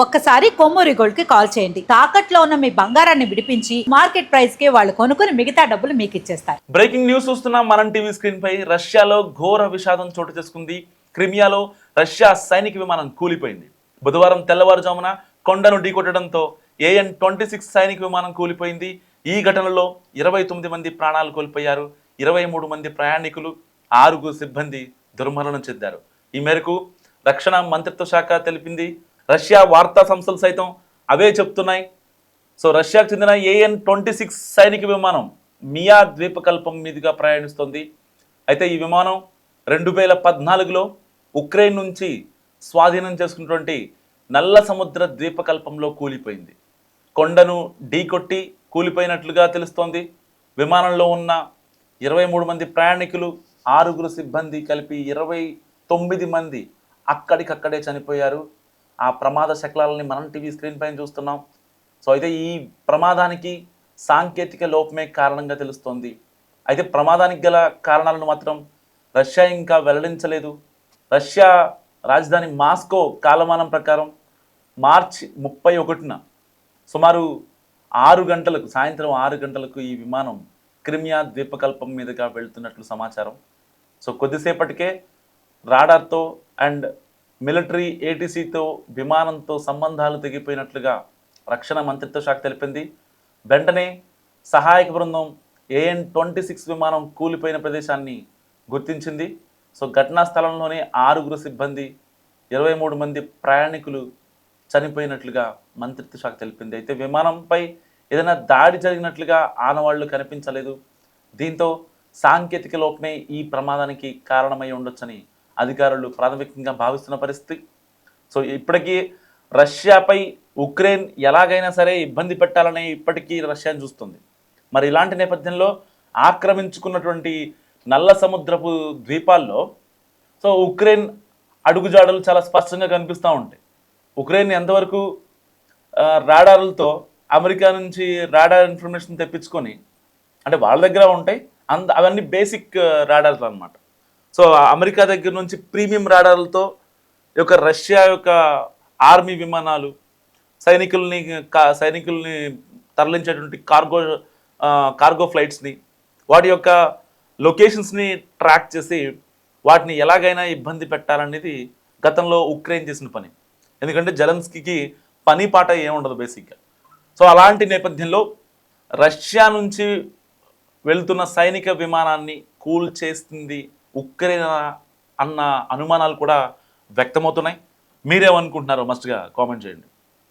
ఒక్కసారి కొమ్మూరి గోల్డ్ కి కాల్ చేయండి. తాకట్లో ఉన్న మీ బంగారాన్ని విడిపించి మార్కెట్ ప్రైస్ కి వాళ్ళు కొనుక్కుని మిగతా డబ్బులు మీకు ఇచ్చేస్తారు. బ్రేకింగ్ న్యూస్ చూస్తున్నాం మనం టీవీ స్క్రీన్ పై. రష్యాలో ఘోర విషాదం చోటు చేసుకుంది. క్రిమియాలో రష్యా సైనిక విమానం కూలిపోయింది. బుధవారం తెల్లవారుజామున కొండను ఢీకొట్టడంతో AN-26 సైనిక విమానం కూలిపోయింది. ఈ ఘటనలో 29 మంది ప్రాణాలు కోల్పోయారు. 23 మంది ప్రయాణికులు, 6 సిబ్బంది దుర్మరణం చెందారు. ఈ మేరకు రక్షణ మంత్రిత్వ శాఖ తెలిపింది. రష్యా వార్తా సంస్థలు సైతం అవే చెప్తున్నాయి. సో రష్యాకు చెందిన AN-26 సైనిక విమానం మియా ద్వీపకల్పం మీదుగా ప్రయాణిస్తుంది. అయితే ఈ విమానం 2014లో ఉక్రెయిన్ నుంచి స్వాధీనం చేసుకున్నటువంటి నల్ల సముద్ర ద్వీపకల్పంలో కూలిపోయింది. కొండను ఢీకొట్టి కూలిపోయినట్లుగా తెలుస్తోంది. విమానంలో ఉన్న 23 మంది ప్రయాణికులు, 6 సిబ్బంది కలిపి 29 మంది అక్కడికక్కడే చనిపోయారు. ఆ ప్రమాద శకలాలని మనం టీవీ స్క్రీన్ పైన చూస్తున్నాం. సో అయితే ఈ ప్రమాదానికి సాంకేతిక లోపమే కారణంగా తెలుస్తోంది. అయితే ప్రమాదానికి గల కారణాలను మాత్రం రష్యా ఇంకా వెల్లడించలేదు. రష్యా రాజధాని మాస్కో కాలమానం ప్రకారం మార్చి 31న సుమారు 6 గంటలకు, సాయంత్రం 6 గంటలకు ఈ విమానం క్రిమియా ద్వీపకల్పం మీదుగా వెళ్తున్నట్లు సమాచారం. సో కొద్దిసేపటికే రాడార్తో అండ్ మిలిటరీ ATCతో విమానంతో సంబంధాలు తెగిపోయినట్లుగా రక్షణ మంత్రిత్వ శాఖ తెలిపింది. వెంటనే సహాయక బృందం AN-26 విమానం కూలిపోయిన ప్రదేశాన్ని గుర్తించింది. సో ఘటనా స్థలంలోనే 6 సిబ్బంది, 23 మంది ప్రయాణికులు చనిపోయినట్లుగా మంత్రిత్వ శాఖ తెలిపింది. అయితే విమానంపై ఏదైనా దాడి జరిగినట్లుగా ఆనవాళ్లు కనిపించలేదు. దీంతో సాంకేతిక లోపమే ఈ ప్రమాదానికి కారణమై ఉండొచ్చని అధికారులు ప్రాథమికంగా భావిస్తున్న పరిస్థితి. సో ఇప్పటికీ రష్యాపై ఉక్రెయిన్ ఎలాగైనా సరే ఇబ్బంది పెట్టాలని ఇప్పటికీ రష్యాను చూస్తుంది. మరి ఇలాంటి నేపథ్యంలో ఆక్రమించుకున్నటువంటి నల్ల సముద్రపు ద్వీపాల్లో సో ఉక్రెయిన్ అడుగుజాడలు చాలా స్పష్టంగా కనిపిస్తూ ఉంటాయి. ఉక్రెయిన్ ఎంతవరకు రాడార్లతో అమెరికా నుంచి రాడార్ ఇన్ఫర్మేషన్ తెప్పించుకొని, అంటే వాళ్ళ దగ్గర ఉంటాయి అవన్నీ బేసిక్ రాడార్లు అన్నమాట. సో అమెరికా దగ్గర నుంచి ప్రీమియం రాడార్లతో యొక్క రష్యా యొక్క ఆర్మీ విమానాలు సైనికుల్ని తరలించేటువంటి కార్గో ఫ్లైట్స్ని, వాటి యొక్క లొకేషన్స్ని ట్రాక్ చేసి వాటిని ఎలాగైనా ఇబ్బంది పెట్టాలనేది గతంలో ఉక్రెయిన్ చేసిన పని. ఎందుకంటే జెలెన్స్కీకి పని పాట ఏముండదు బేసిక్గా. సో అలాంటి నేపథ్యంలో రష్యా నుంచి వెళ్తున్న సైనిక విమానాన్ని కూల్చేస్తుంది ఉక్రెయిన్ అన్న అనుమానాలు కూడా వ్యక్తమవుతున్నాయి. మీరేమనుకుంటున్నారో మస్ట్గా కామెంట్ చేయండి.